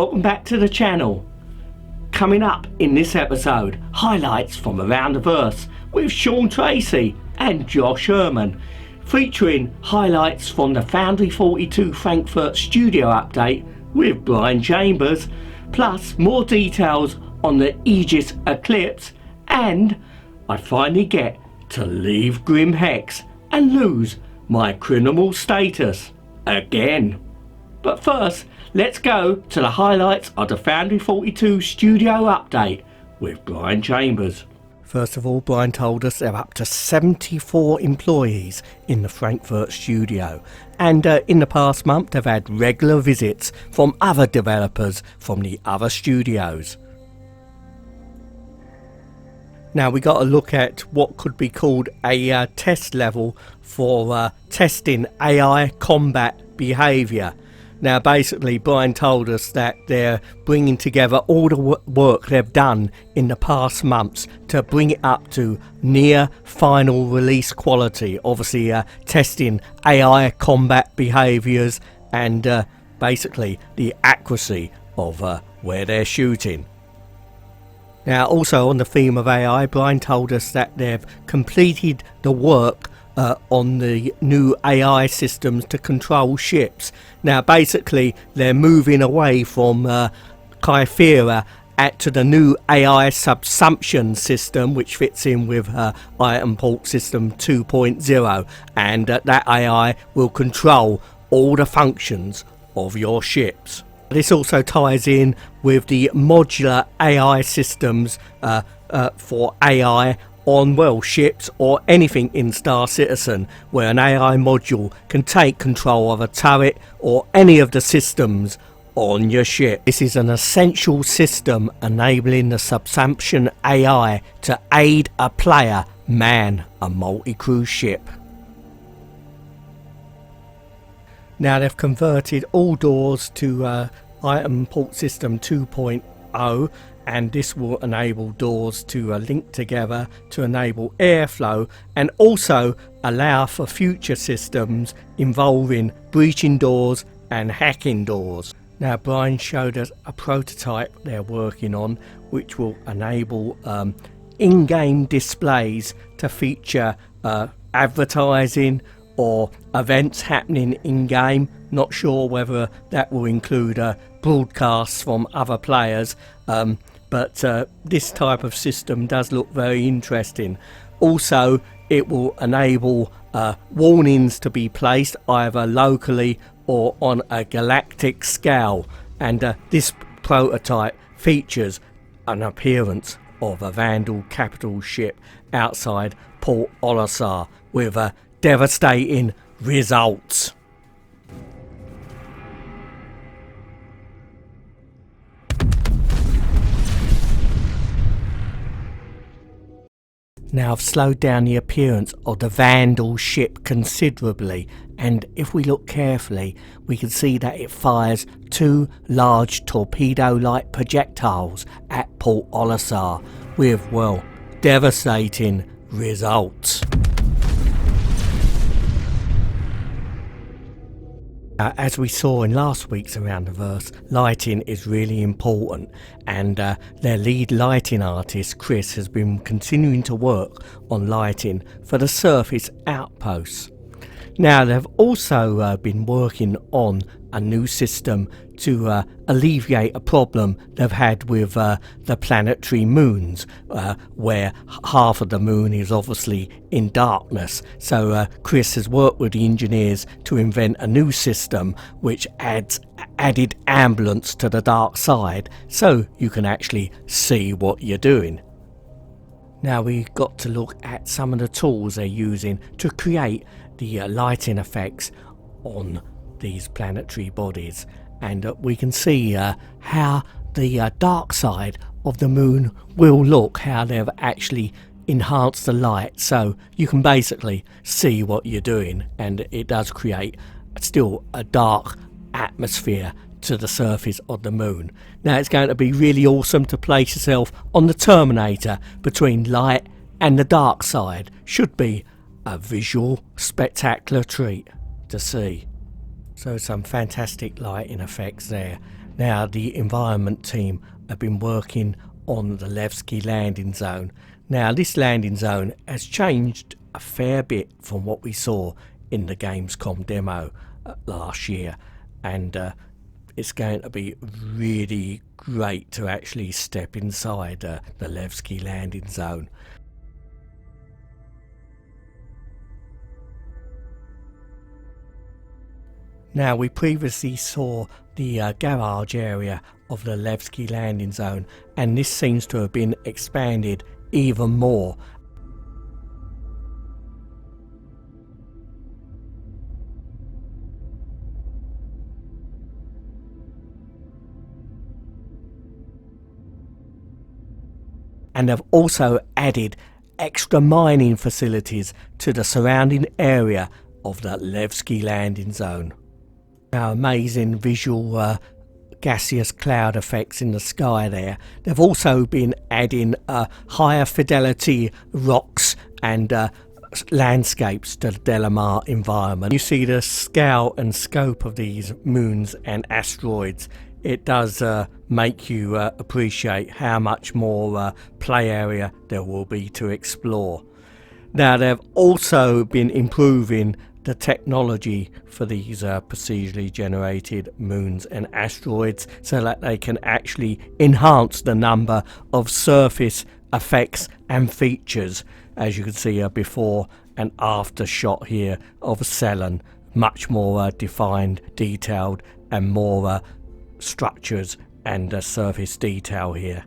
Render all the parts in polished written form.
welcome back to the channel. Coming up in this episode, highlights from around the verse with Sean Tracy and Josh Herman, featuring highlights from the Foundry 42 Frankfort studio update with Brian Chambers, plus more details on the Aegis Eclipse, and I finally get to leave Grim Hex and lose my criminal status again. But first, let's go to the highlights of the Foundry 42 studio update with Brian Chambers. First of all, Brian told us there are up to 74 employees in the Frankfurt studio, and in the past month they've had regular visits from other developers from the other studios. Now we got to look at what could be called a test level for testing AI combat behaviour. Now basically Brian told us that they're bringing together all the work they've done in the past months to bring it up to near final release quality, obviously testing AI combat behaviours and basically the accuracy of where they're shooting. Now also on the theme of AI, Brian told us that they've completed the work on the new AI systems to control ships. Now basically they're moving away from Kythera to the new AI subsumption system, which fits in with Item Port System 2.0, and that AI will control all the functions of your ships. This also ties in with the modular AI systems for AI on, well, ships or anything in Star Citizen, where an AI module can take control of a turret or any of the systems on your ship. This is an essential system enabling the subsumption AI to aid a player man a multi-crew ship. Now they've converted all doors to Item Port System 2.0, and this will enable doors to link together to enable airflow and also allow for future systems involving breaching doors and hacking doors. Now Brian showed us a prototype they're working on which will enable in-game displays to feature advertising or events happening in-game. Not sure whether that will include broadcasts from other players, but this type of system does look very interesting. Also, it will enable warnings to be placed either locally or on a galactic scale, and this prototype features an appearance of a Vandal capital ship outside Port Olisar with devastating results. Now I've slowed down the appearance of the Vandal ship considerably, and if we look carefully we can see that it fires two large torpedo-like projectiles at Port Olisar with, well, devastating results. As we saw in last week's Around the Verse, lighting is really important, and their lead lighting artist Chris has been continuing to work on lighting for the surface outposts. Now they've also been working on a new system to alleviate a problem they've had with the planetary moons, where half of the moon is obviously in darkness. So Chris has worked with the engineers to invent a new system which adds added ambulance to the dark side, so you can actually see what you're doing. Now we've got to look at some of the tools they're using to create the lighting effects on these planetary bodies, and we can see how the dark side of the moon will look, how they've actually enhanced the light so you can basically see what you're doing, and it does create still a dark atmosphere to the surface of the moon. Now it's going to be really awesome to place yourself on the Terminator between light and the dark side. Should be a visual spectacular treat to see. So some fantastic lighting effects there. Now, the environment team have been working on the Levski landing zone. Now, this landing zone has changed a fair bit from what we saw in the Gamescom demo last year, and it's going to be really great to actually step inside the Levski landing zone. Now, we previously saw the garage area of the Levski landing zone, and this seems to have been expanded even more. And they've also added extra mining facilities to the surrounding area of the Levski landing zone. Now, amazing visual gaseous cloud effects in the sky there. They've also been adding higher fidelity rocks and landscapes to the Delamar environment. You see the scale and scope of these moons and asteroids. It does make you appreciate how much more play area there will be to explore. Now, they've also been improving the technology for these procedurally generated moons and asteroids so that they can actually enhance the number of surface effects and features. As you can see, a before and after shot here of Ceylan, much more defined, detailed, and more structures and surface detail here.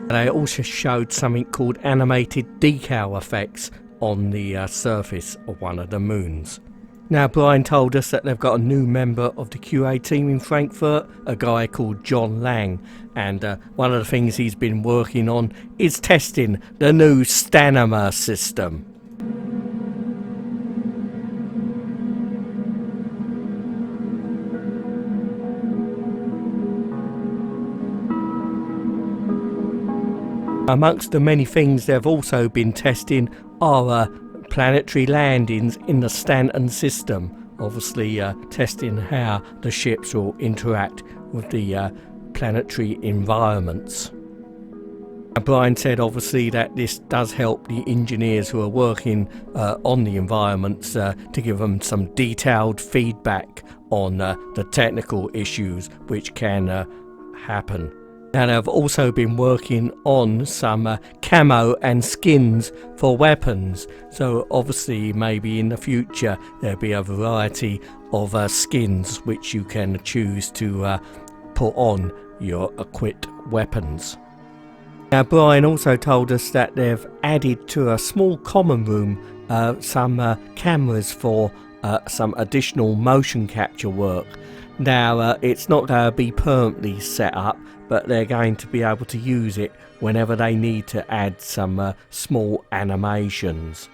They also showed something called animated decal effects on the surface of one of the moons. Now, Brian told us that they've got a new member of the QA team in Frankfurt, a guy called John Lang, and one of the things he's been working on is testing the new Delamar system. Amongst the many things they've also been testing are planetary landings in the Stanton system, obviously testing how the ships will interact with the planetary environments. Brian said obviously that this does help the engineers who are working on the environments to give them some detailed feedback on the technical issues which can happen. And I've also been working on some camo and skins for weapons, so obviously maybe in the future there'll be a variety of skins which you can choose to put on your equipped weapons. Now, Brian also told us that they've added to a small common room some cameras for some additional motion capture work. Now, it's not going to be permanently set up, but they're going to be able to use it whenever they need to add some small animations.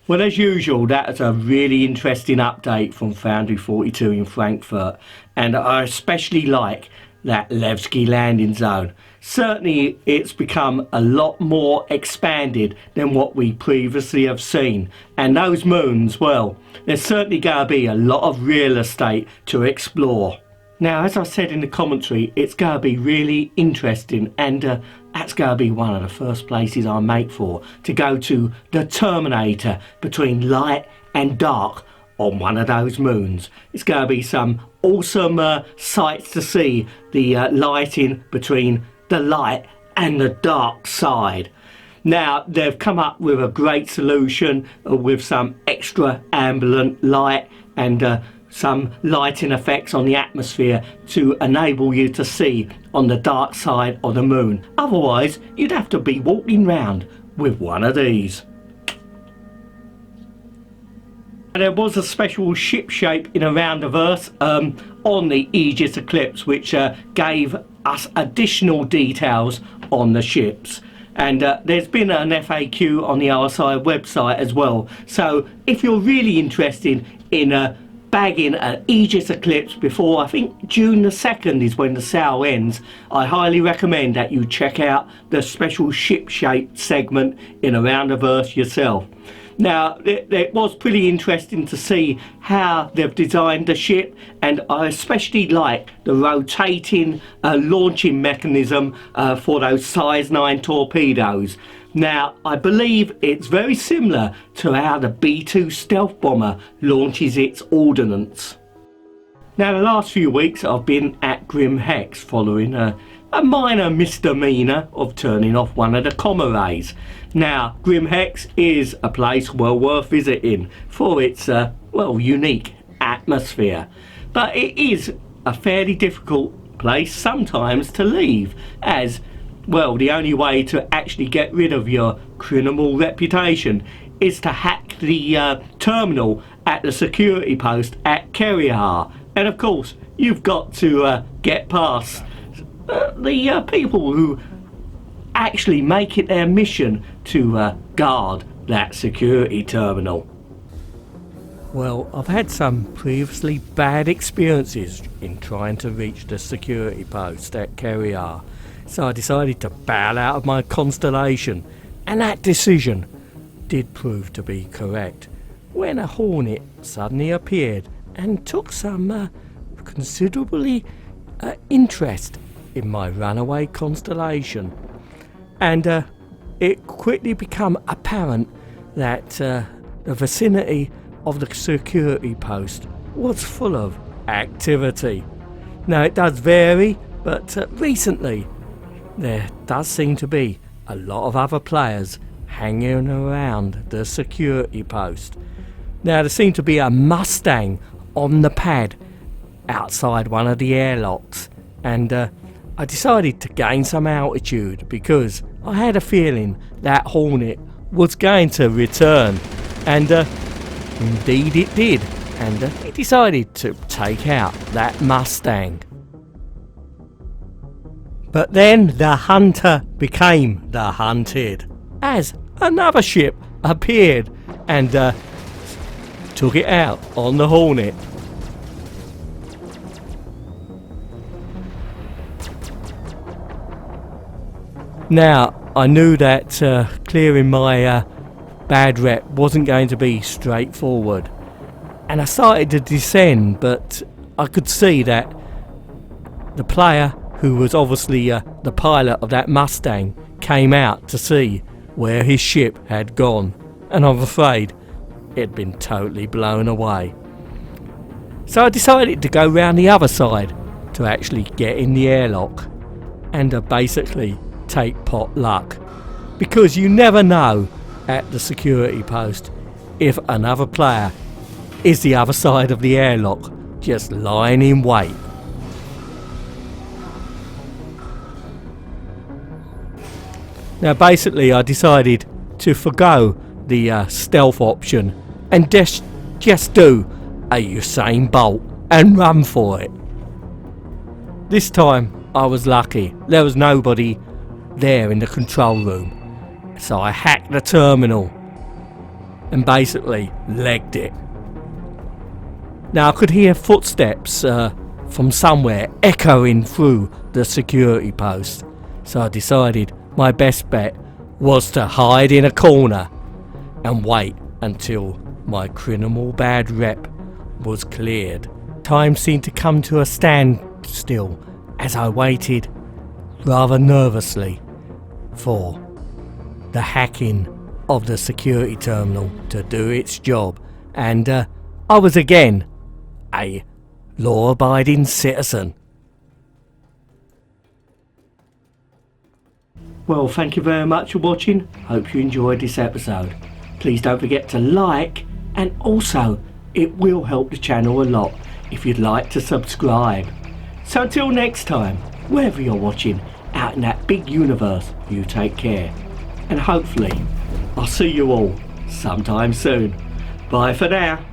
Well, as usual, that's a really interesting update from Foundry 42 in Frankfurt, and I especially like that Levski landing zone. Certainly it's become a lot more expanded than what we previously have seen, and those moons, well, there's certainly going to be a lot of real estate to explore. Now, as I said in the commentary, it's going to be really interesting, and that's going to be one of the first places I make for, to go to the terminator between light and dark on one of those moons. It's going to be some awesome sights to see, the lighting between the light and the dark side. Now, they've come up with a great solution with some extra ambient light and some lighting effects on the atmosphere to enable you to see on the dark side of the moon. Otherwise, you'd have to be walking round with one of these. There was a special ship shape in Around the Verse on the Aegis Eclipse, which gave us additional details on the ships. And there's been an FAQ on the RSI website as well. So if you're really interested in bagging an Aegis Eclipse before, I think June the 2nd is when the sale ends, I highly recommend that you check out the special ship shape segment in Around the Verse yourself. Now, it was pretty interesting to see how they've designed the ship, and I especially like the rotating launching mechanism for those size 9 torpedoes. Now, I believe it's very similar to how the B-2 stealth bomber launches its ordnance. Now, the last few weeks I've been at Grim Hex following a minor misdemeanor of turning off one of the comma rays. Now, Grim Hex is a place well worth visiting for its, unique atmosphere. But it is a fairly difficult place sometimes to leave, as, well, the only way to actually get rid of your criminal reputation is to hack the terminal at the security post at Kerryar. And of course, you've got to get past the people who actually make it their mission to guard that security terminal. Well, I've had some previously bad experiences in trying to reach the security post at Kerryar, so I decided to bail out of my constellation, and that decision did prove to be correct when a hornet suddenly appeared and took some considerably interest in my runaway constellation. And it quickly became apparent that the vicinity of the security post was full of activity. Now, it does vary, but recently there does seem to be a lot of other players hanging around the security post. Now, there seemed to be a Mustang on the pad outside one of the airlocks, and I decided to gain some altitude because I had a feeling that Hornet was going to return, and indeed it did, and he decided to take out that Mustang. But then the hunter became the hunted, as another ship appeared and took it out on the Hornet. Now, I knew that clearing my bad rep wasn't going to be straightforward, and I started to descend, but I could see that the player, who was obviously the pilot of that Mustang, came out to see where his ship had gone, and I'm afraid it had been totally blown away. So I decided to go round the other side to actually get in the airlock and basically take pot luck, because you never know at the security post if another player is the other side of the airlock just lying in wait. Now, basically I decided to forgo the stealth option and just do a Usain Bolt and run for it. This time I was lucky. There was nobody there in the control room, so I hacked the terminal and basically legged it. Now, I could hear footsteps from somewhere echoing through the security post, so I decided my best bet was to hide in a corner and wait until my criminal bad rep was cleared. Time seemed to come to a standstill as I waited rather nervously for the hacking of the security terminal to do its job, and I was again a law-abiding citizen. Well, thank you very much for watching. Hope you enjoyed this episode. Please don't forget to like, and also it will help the channel a lot if you'd like to subscribe. So until next time, wherever you're watching out in that big universe, you take care. And hopefully I'll see you all sometime soon. Bye for now.